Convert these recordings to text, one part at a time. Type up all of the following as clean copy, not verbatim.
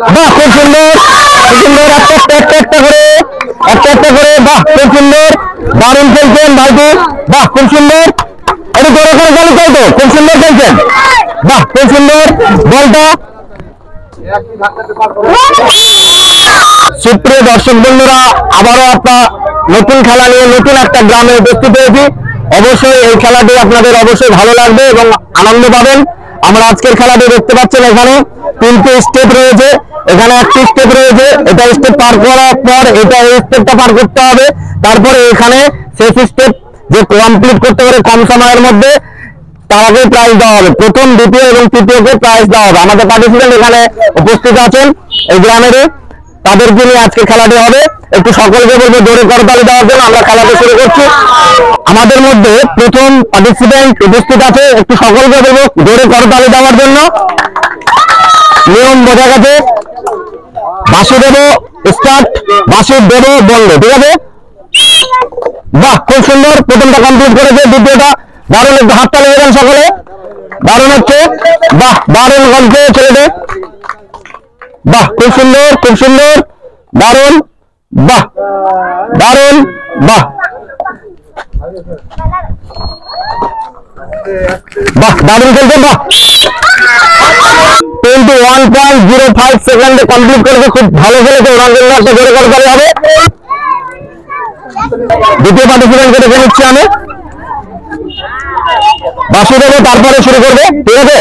বাহ খুব সুন্দর সুন্দর একটা করে বাহ খুব সুন্দর দারুণ খেলছেন ভাইটি বাহ খুব সুন্দর একটু জোরে করে বল তো খুব সুন্দর খেলছেন বাহ খুব সুন্দর বলটা সুপ্রিয় দর্শক বন্ধুরা আবারও আপনার নতুন খেলা নিয়ে নতুন একটা গ্রামে উপস্থিত হয়েছি অবশ্যই এই খেলাটি আপনাদের অবশ্যই ভালো লাগবে এবং আনন্দ পাবেন আমরা আজকের খেলাটি দেখতে পাচ্ছেন এখানে তিনটি স্টেপ রয়েছে এখানে একটি স্টেপ রয়েছে এটা স্টেপ পার করার পর এটা এই স্টেপটা পার করতে হবে তারপরে এখানে শেষ স্টেপ যে কমপ্লিট করতে পারে কম সময়ের মধ্যে তাকে প্রাইজ দেওয়া হবে প্রথম দ্বিতীয় এবং তৃতীয়কে প্রাইজ দেওয়া হবে আমাদের পার্টিসিপেন্ট এখানে উপস্থিত আছেন এই গ্রামেরই তাদেরকে নিয়ে আজকে খেলাটি হবে একটু সকলকে বলবো জোরে করতালি দেওয়ার জন্য আমরা খেলাটি শুরু করছি আমাদের মধ্যে প্রথম পার্টিসিপেন্ট উপস্থিত আছে একটু সকলকে বলবো জোরে করতালি দেওয়ার জন্য নিয়ম বোঝা গেছে বাঁশি দেবো স্টার্ট বাঁশি দেবো বললো ঠিক আছে বাহ খুব সুন্দর প্রথমটা কমপ্লিট করেছে দ্বিতীয়টা দারুণ একটু হাতটা লেগে যান সকলে দারুণ হচ্ছে বাহ দারুণ গল্পে ছেলেটে বাহ খুব সুন্দর দারুণ বাহ দারুণ বাহ বাহ দারুণ খেলছেন বাহ 21.05 সেকেন্ডে কমপ্লিট করেছে খুব ভালো খেলেছে ওনার জন্য একটা জোরে করতালি হবে দ্বিতীয় পার্টিসিপেন্টকে দেখে নিচ্ছি আমি বাঁশি দেবো তারপরে শুরু করবে ঠিক আছে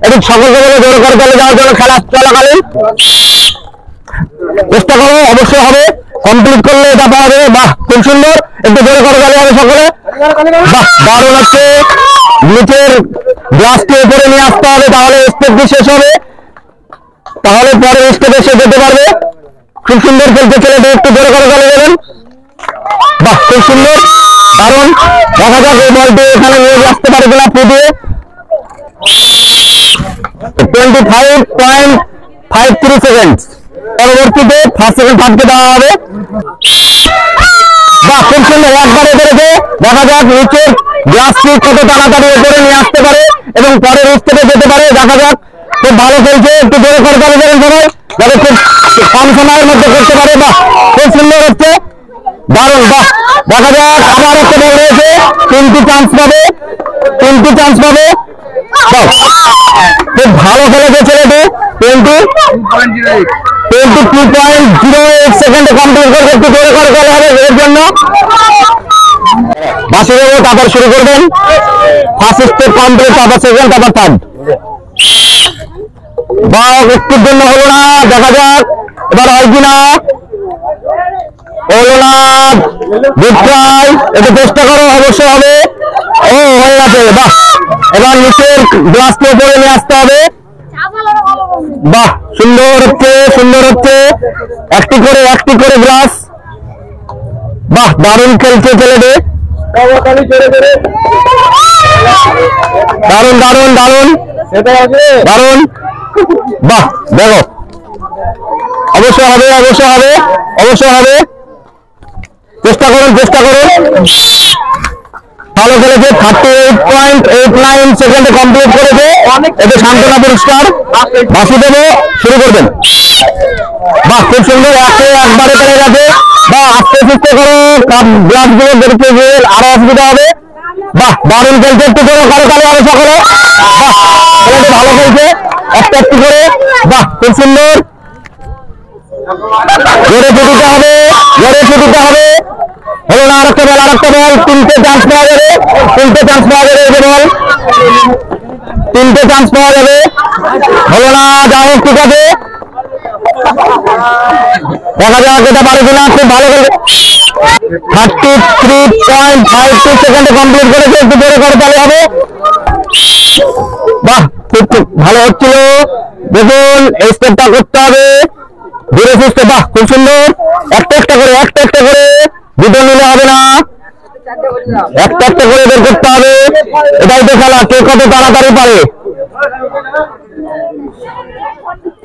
একটু সকলকে বলে জোরে করতালি দেওয়ার জন্য খেলা চলাকালীন চেষ্টা করো অবশ্যই হবে কমপ্লিট করলে এটা পাওয়া যাবে বাহ খুব সুন্দর একটু জোরে করতালি হবে সকলে বাহ দারুণ হচ্ছে নিচের গ্লাসটি উপরে নিয়ে আসতে হবে তাহলে স্টেপটি শেষ হবে তাহলে পরের স্টেপে সে যেতে পারবে খুব সুন্দর খেলতে ছেলেটা একটু জোরে করতালি দেবেন বাহ খুব সুন্দর দারুণ দেখা যাক এই বলটি এখানে নিয়ে আসতে পারে কিনা ফুটিয়ে 25.53 সেকেন্ড পরবর্তীতে ফার্স্ট সেকেন্ড থার্ডকে দেওয়া হবে বাহ খুব সুন্দর একবারে করেছে দেখা যাক নিচের গ্লাসটি কত তাড়াতাড়ি উপরে নিয়ে আসতে পারে এবং পরের স্টেপে যেতে পারে দেখা যাক খুব ভালো খেলছে একটু জোরে করতালি দেবেন সবাই যাতে খুব কম সময়ের মধ্যে করতে পারে বাহ খুব সুন্দর হচ্ছে দারুণ বাহ দেখা যাক আবার একটা বল রয়েছে তিনটি চান্স পাবে খুব ভালো খেলেছে ছেলেটি 22.08 সেকেন্ডে কমপ্লিট করবে একটু জোরে করতালি হবে এর জন্য বাঁশি দেবো তারপর শুরু করবেন ফার্স্ট স্টেপ কমপ্লিট তারপর সেকেন্ড তারপর থার্ড বাহ একটুর জন্য হলো না দেখা যাক এবার হয় কিনা হলো না গুড ট্রাই একটু চেষ্টা করো অবশ্যই হবে ও হয়ে গেছে বাহ এবার নিচের গ্লাসটি উপরে নিয়ে আসতে হবে বাহ সুন্দর হচ্ছে একটি করে গ্লাস বাহ দারুণ খেলছে ছেলেটি দারুণ বাহ দেখো অবশ্যই হবে চেষ্টা করুন ভালো খেলেছে 38.89 সেকেন্ডে কমপ্লিট করেছে এতে সান্ত্বনা পুরস্কার বাঁশি দেবো শুরু করবেন বাহ খুব সুন্দর একবারে পেরে গেছে বাহ আস্তে করো গ্লাস গুলো দেখতে গিয়ে আরো অসুবিধা হবে বাহ দারুণ খেলছে একটু করে করতালি হবে সকলে বাহ ছেলেটি ভালো খেলছে একটু করে বাহ খুব সুন্দর জোরে ছুটিতে হবে হলো না আরেকটা বল তিনটে চান্স পাওয়া যাবে হলো না যাই হোক ঠিক আছে দেখা যাক এটা পারে কিনা খুব ভালো খেলে 33.52 সেকেন্ডে কমপ্লিট করেছে একটু জোরে করতালি হবে বাহ খুব ভালো হচ্ছিল দেখুন এই স্টেপটা করতে হবে ধীরে সুস্থে বাহ খুব সুন্দর একটা করে দুটো নিলে হবে না একটা করে বের করতে হবে এটাই তো খেলা কে কত তাড়াতাড়ি পারে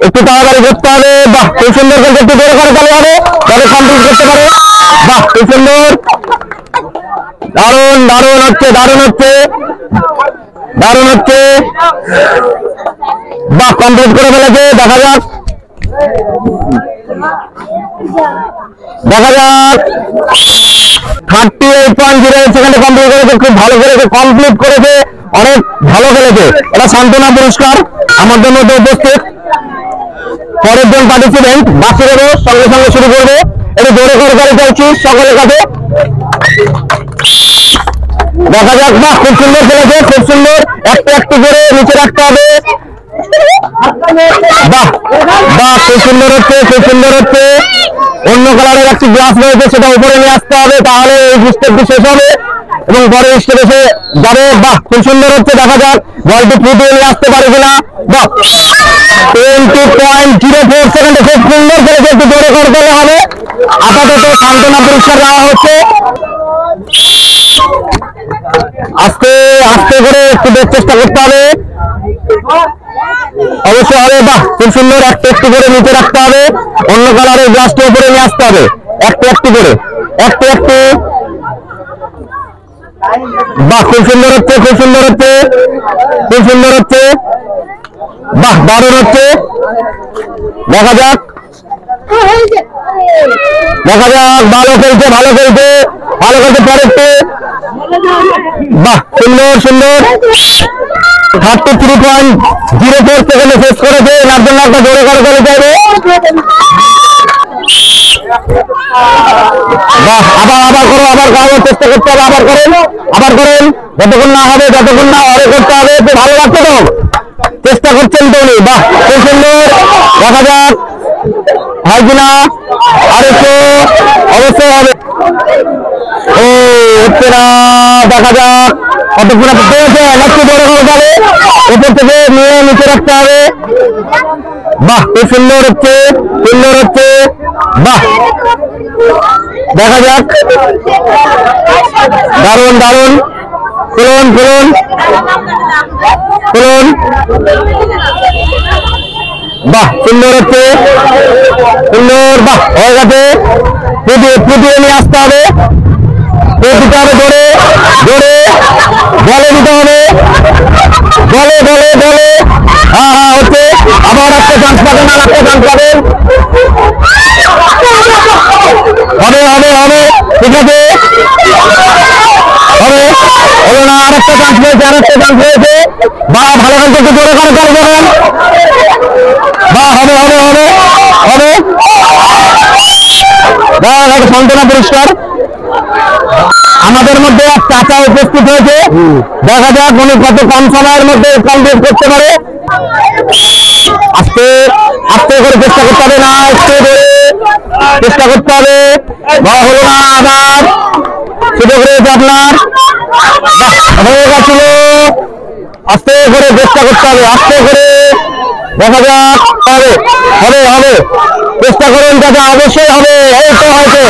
একটু তাড়াতাড়ি করতে হবে বাহ খুব সুন্দর করে একটু জোরে করতালি হবে যাতে কমপ্লিট করতে পারে বাহ খুব সুন্দর দারুণ হচ্ছে দারুণ হচ্ছে, বাহ কমপ্লিট করে ফেলেছে। দেখা যাক দেখা যাক 38.08 সেকেন্ডে কমপ্লিট করেছে, খুব ভালো করেছে, কমপ্লিট করেছে, অনেক ভালো খেলেছে। এটা সান্ত্বনা পুরস্কার আমাদের মধ্যে উপস্থিত। পরের জন পার্টিসিপেন্ট বাসি দেবো, সঙ্গে সঙ্গে শুরু করবে। এটা জোরে করে চাইছি সকলের কাছে। দেখা যাক, বাহ খুব সুন্দর খেলেছে, খুব সুন্দর। একটু একটু করে নিচে রাখতে হবে। বাহ বাহ খুব সুন্দর হচ্ছে, খুব সুন্দর হচ্ছে। অন্য কালারের একটি গ্লাস রয়েছে, সেটা উপরে নিয়ে আসতে হবে, তাহলে এই স্টেপটি শেষ হবে এবং পরের স্টেপে এসে যাবে। বাহ খুব সুন্দর হচ্ছে। দেখা যাক বলটি ফুটিয়ে নিয়ে আসতে পারে কিনা। বাহ 20.04 সেকেন্ডে খুব সুন্দর খেলেছে, একটু জোরে করতে হবে। আপাতত সান্ত্বনা পুরস্কার দেওয়া হচ্ছে। আস্তে আস্তে করে একটু চেষ্টা করতে হবে, অবশ্যই হবে। বাহ খুব সুন্দর, একটু একটু করে নিচে রাখতে হবে, অন্য কালারের গ্লাসটি উপরে নিয়ে আসতে হবে, একটু একটু করে, একটু একটু। বাহ খুব সুন্দর হচ্ছে, খুব সুন্দর হচ্ছে, খুব সুন্দর হচ্ছে। বাহ দারুণ হচ্ছে। দেখা যাক দেখা যাক, ভালো খেলছে, ভালো খেলছে, ভালো খেলছে। পরেরটি বাহ সুন্দর সুন্দর, 33.04 সেকেন্ডে শেষ করেছে। এর জন্য একটা জোরে করে চাইবে। বাহ আবার আবার করো, আবার খাওয়ার চেষ্টা করতে হবে, আবার করেন, আবার করেন। যতক্ষণ না হবে, যতক্ষণ না আরে করতে হবে। একটু ভালো লাগছে তো, চেষ্টা করছেন তো উনি। বাহ খুব সুন্দর। দেখা যাক হয় কিনা, আরেকটু অবশ্যই হবে। ও হচ্ছে না, দেখা যাক কতক্ষণ পেয়েছে। একটু বড় করে যাবে, উপর থেকে নিয়ে নিচে রাখতে হবে। বাহ খুব সুন্দর হচ্ছে, সুন্দর হচ্ছে। বাহ দেখা যাক, দারুণ দারুণ। খুলুন খুলুন খুলুন। বাহ সুন্দর হচ্ছে, সুন্দর। বাহ হয়ে গেছে, ফুটিয়ে নিয়ে আসতে হবে, দিতে হবে জোরে জোরে, বলে দিতে হবে, বলে বলে বলে। হ্যাঁ হ্যাঁ হচ্ছে, আবার একটা চান্স পাবেন, আর একটা চান্স পাবেন। হবে হবে হবে, ঠিক আছে হবে, হলো না। আর একটা চান্স পেয়েছে, আর একটা চান্স পেয়েছে। বা ভালো খেলতে, একটু জোরে করে চালু করেন। বা হবে হবে হবে হবে। সান্ত্বনা পুরস্কার আমাদের মধ্যে এক চাচা উপস্থিত হয়েছে। দেখা যাক উনি কত কম সময়ের মধ্যে কমপ্লিট করতে পারে। আস্তে আস্তে করে চেষ্টা করতে হবে, না আস্তে করে চেষ্টা করতে হবে। হলো না, আবার সুযোগ রয়েছে আপনার। হয়ে গেছিল, আস্তে করে চেষ্টা করতে হবে, আস্তে করে। দেখা যাক হবে হবে হবে, চেষ্টা করুন দাদা, অবশ্যই হবে। এই তো হয়েছে,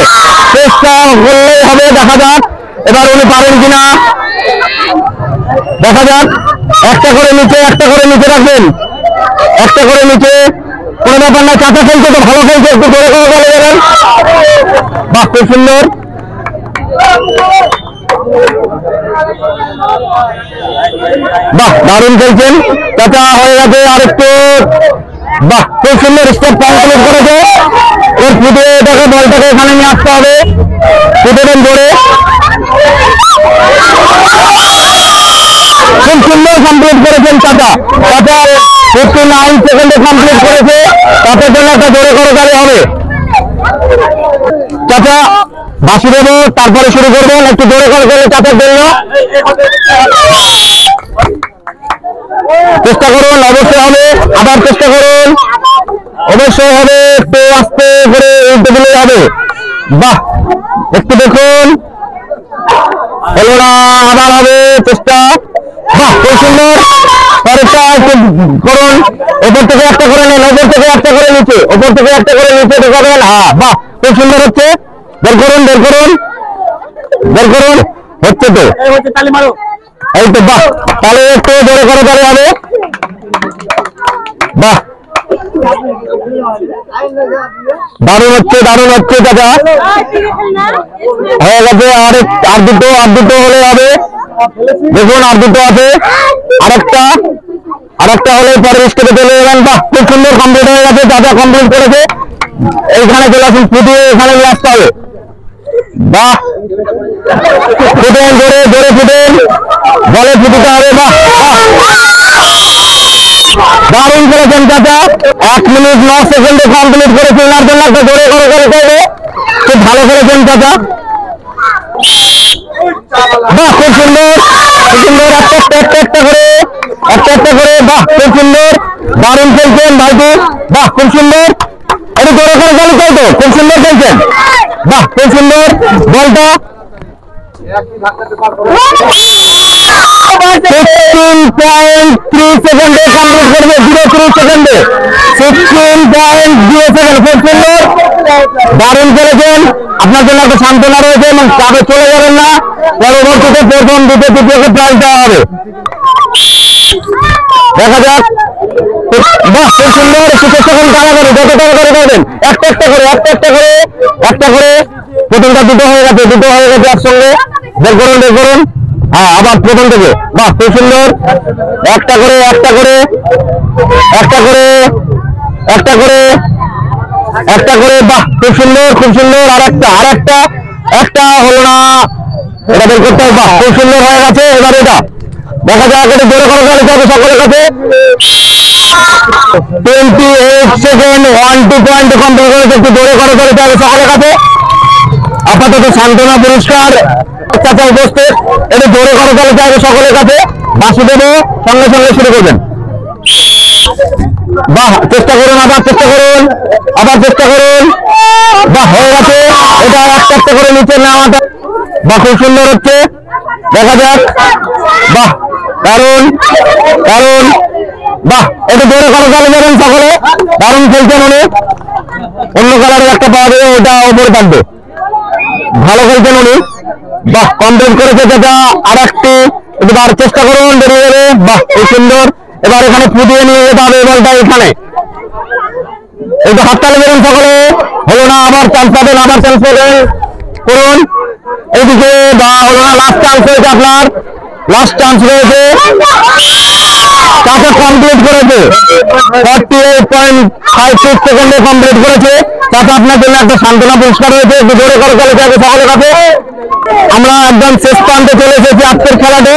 চেষ্টা করলেই হবে। দেখা যাক এবার উনি পারেন কিনা। দেখা যাক, একটা করে নিচে, একটা করে নিচে রাখবেন, একটা করে নিচে, কোনো ব্যাপার না। চাচা খেলছে তো, ভালো খেলছে, একটু জোরে করে বলে যাবেন। বাহ খুব সুন্দর। বাহ দারুণ খেলছেন চাচা, হয়ে গেছে আরেকটু। বাহ খুব সুন্দর, স্টেপ কমপ্লিট করেছে। এর ফুটিয়ে এটাকে, বলটাকে এখানে নিয়ে আসতে হবে, ফুটে দেন জোরে। খুব সুন্দর কমপ্লিট করেছেন চাচা। চাচা 59 সেকেন্ডে কমপ্লিট করেছে। চাচার জন্য একটা জোরে করে গাড়ি হবে। চাচা বাসি দেবো, তারপরে শুরু করবেন। একটু জোরে করে গেলে চাচার জন্য চেষ্টা করুন, অবশ্যই হবে। আবার চেষ্টা করুন, অবশ্যই হবে। একটু আস্তে করে উল্টে দিলে হবে। বাহ একটু দেখুন, হলো না, আবার হবে, চেষ্টা। বাহ খুব সুন্দর। পরেরটা একটু করুন, ওপর থেকে একটা করে নেন, ওপর থেকে একটা করে নিচে, ওপর থেকে একটা করে নিচে ঢোকাবেন। হ্যাঁ বাহ খুব সুন্দর হচ্ছে। বের করুন বের করুন বের করুন, হচ্ছে তো, এই তো। বাহ তাহলে একটু জোরে করে তাহলে হবে। বাহ দারুণ হচ্ছে, দারুণ হচ্ছে দাদা। হয়ে গেছে, আর দুটো হলে হবে। দেখুন আর দুটো আছে, আরেকটা হলে পরে স্টেপে চলে যাবেন। বাহ, খুব সুন্দর কমপ্লিট হয়ে গেছে, যা কমপ্লিট করেছে এইখানে চলে আসুন, ফুটিয়ে এখানে নিয়ে আসতে হবে। বাহ, ফুটেন, জোরে ফুটেন, বলে ফুটিতে হবে। বাহ, দারুণ করেছেন চাচা, 1 মিনিট 9 সেকেন্ডে কমপ্লিট করেছে। এনার জন্য একটা জোরে করে করবে, খুব ভালো করেছেন চাচা। বাহ, খুব সুন্দর, একটা করে, বাহ খুব সুন্দর, দারুণ খেলছেন ভাইটি। বাহ, খুব সুন্দর, একটু জোরে করে চালু করতো, খুব সুন্দর খেলছেন। বাহ, খুব সুন্দর, বলটা 16.3 সেকেন্ডে কমপ্লিট করবে, 0.3 সেকেন্ডে 16.0 সেকেন্ড। খুব সুন্দর, দারুণ খেলেছেন। আপনার জন্য একটা সান্ত্বনা রয়েছে এবং চাপে চলে যাবেন না, পরবর্তীতে প্রথম, দ্বিতীয়, তৃতীয়কে প্রাইজ দেওয়া হবে। দেখা যাক। বাহ, খুব সুন্দর, একটু চেষ্টা করুন, তাড়াতাড়ি যত তাড়াতাড়ি করবেন, একটা করে প্রথমটা দুটো হয়ে গেছে একসঙ্গে। বের করুন। হ্যাঁ, আবার প্রথম থেকে। বাহ, খুব সুন্দর, একটা করে, বাহ খুব সুন্দর, আরেকটা হলো না, এটা বের করতে হবে। বাহ, খুব সুন্দর হয়ে গেছে। এবার এটা দেখা যাক, এটা জোরে করে চালিয়ে যাবে সকলের কাছে। 28 সেকেন্ড 1-2 পয়েন্ট কমপ্লিট করেছে, একটু জোরে করে চালিয়ে যাবে সকলের কাছে। আপাতত সান্ত্বনা পুরস্কার চাচা উপস্থিত, এটা জোরে করে চালিয়ে যাবে সকলের কাছে। বাসি দেবো, সঙ্গে শুরু করবেন। বাহ, চেষ্টা করুন, আবার চেষ্টা করুন। বাহ, হয়ে গেছে। এটা একটা করে নিচে নেওয়াটা, বাহ খুব সুন্দর হচ্ছে, দেখা যাক। বাহ, দারুণ, বাহ, একটু জোরে করে চালিয়ে যাবেন সকলে, দারুণ খেলছেন উনি। অন্য কালারের একটা পাওয়া যাবে, ওটা ওপরে থাকবে, ভালো খেলছেন উনি। বাহ, কমপ্লিট করেছে চাচা। আরেকটি এবার চেষ্টা করুন, বেরিয়ে যাবে। বাহ, খুব সুন্দর। এবার এখানে ফুটিয়ে নিয়ে যেতে হবে বলটা, এখানে একটু হাততালি দেবেন সকলে। হলো না, আবার চান্স পাবেন, করুন এইদিকে। বা হলো না, লাস্ট চান্স রয়েছে আপনার, চাচা কমপ্লিট করেছে, 48.56 সেকেন্ডে কমপ্লিট করেছে চাচা। আপনার জন্য একটা সান্ত্বনা পুরস্কার রয়েছে, একটু জোরে করে চলে যাবে সকলের কাছে। আমরা একদম শেষ প্রান্তে চলে এসেছি আজকের খেলাতে।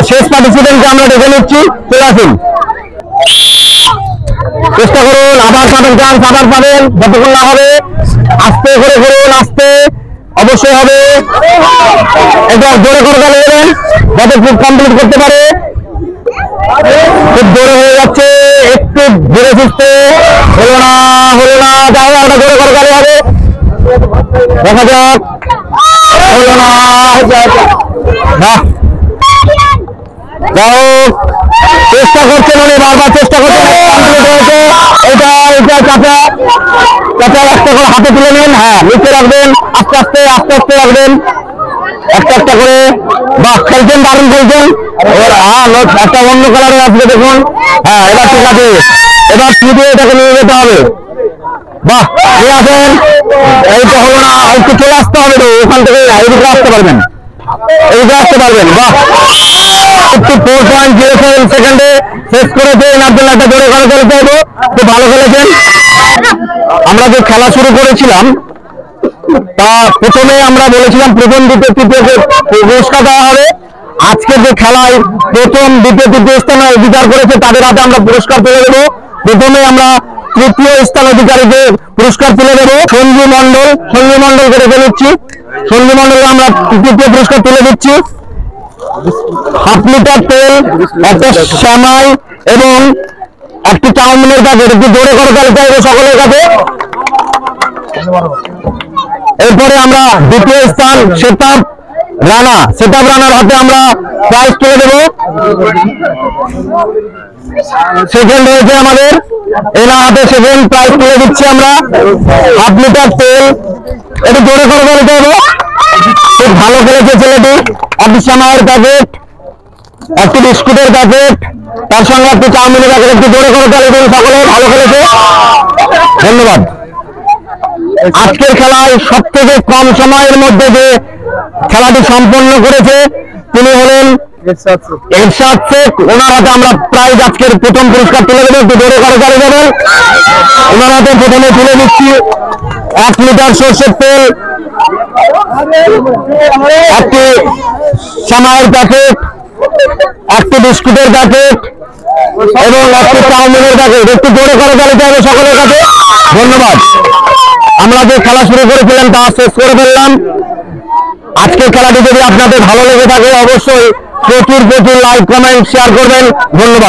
শেষ পার্টিসিপেন্টকে আমরা ডেকে নিচ্ছি, চলে আসুন। চেষ্টা করুন, আবার পাবেন চান্স, যতক্ষণ না হবে। আস্তে করে করুন, অবশ্যই হবে। এটা জোরে করে চালিয়ে দেবেন, যাতে খুব কমপ্লিট করতে পারে। খুব জোরে হয়ে যাচ্ছে, একটু ধীরে সুস্থে। হলো না, যাও, একটা জোরে করে চালিয়ে হবে, দেখা যাক। হলো না, বাহ, যাও, চেষ্টা করছেন উনি, বারবার চেষ্টা করছেন। এটা চাচা একটা করে হাতে তুলে নিন, হ্যাঁ নিচে রাখবেন, আস্তে আস্তে রাখবেন, একটা করে। বাহ, খেলছেন, দারুণ খেলছেন। একটা অন্য কালারের আসবে, দেখুন। হ্যাঁ, এবার ঠিক আছে, এবার ছুটিয়ে এটাকে নিয়ে যেতে হবে। বাহ, নিয়ে আসেন। এইটা হলো না, একটু চলে আসতে হবে তো, ওখান থেকে এদিকে আসতে পারবেন। বাহ, 54.07 সেকেন্ডে শেষ করেছে। এনার জন্য একটা জোরে করে চলে যাবো, খুব ভালো খেলেছেন। আমরা যে খেলা শুরু করেছিলাম, তা প্রথমে আমরা বলেছিলাম প্রথম, দ্বিতীয়, তৃতীয়কে পুরস্কার দেওয়া হবে। আজকের যে খেলায় প্রথম, দ্বিতীয়, তৃতীয় স্থান অধিকার করেছে তাদের হাতে আমরা পুরস্কার তুলে দেবো। প্রথমে আমরা তৃতীয় স্থান অধিকারীকে পুরস্কার তুলে দেবো, সঞ্জু মন্ডলকে রেখে নিচ্ছি। সঞ্জু মন্ডলকে আমরা তৃতীয় পুরস্কার তুলে দিচ্ছি। 1/2 লিটার তেল, একটা শ্যামাই এবং একটি চাউমিনের প্যাকেট, একটু জোরে করে চালিয়ে যাবে সকলের কাছে। এরপরে আমরা দ্বিতীয় স্থান সেটআপ রানার হাতে আমরা প্রাইজ তুলে দেবো। সেকেন্ড হয়েছে আমাদের, এনার হাতে সেকেন্ড প্রাইজ তুলে দিচ্ছি আমরা। 1/2 লিটার তেল, একটু জোরে করে চালিয়ে যাবো, খুব ভালো খেলেছে ছেলেটি। একটি শ্যামাইয়ের প্যাকেট, একটি বিস্কুটের প্যাকেট, তার সঙ্গে একটি চাউমিনের প্যাকেট, একটু জোরে করে চালিয়ে দিন সকলে, ভালো খেলেছে, ধন্যবাদ। আজকের খেলায় সব থেকে কম সময়ের মধ্যে যে খেলাটি সম্পন্ন করেছে তিনি হলেন এরশাদ শেখ। ওনার হাতে আমরা প্রাইজ আজকের প্রথম পুরস্কার তুলে দেবো, একটু জোরে করে গাড়ি দেবেন। ওনার হাতে প্রথমে তুলে দিচ্ছি 1 লিটার সরষের তেল, একটি সামাইয়ের প্যাকেট, একটি বিস্কুটের প্যাকেট এবং একটি চাউমিনের প্যাকেট। একটু জোরে করে গাড়িতে হবে সকলের কাছে। ধন্যবাদ। আমরা যে খেলা শুরু করেছিলাম তা শেষ করে ফেললাম। আজকের খেলাটি যদি আপনাদের ভালো লেগে থাকে অবশ্যই প্রচুর লাইক, কমেন্ট, শেয়ার করবেন। ধন্যবাদ।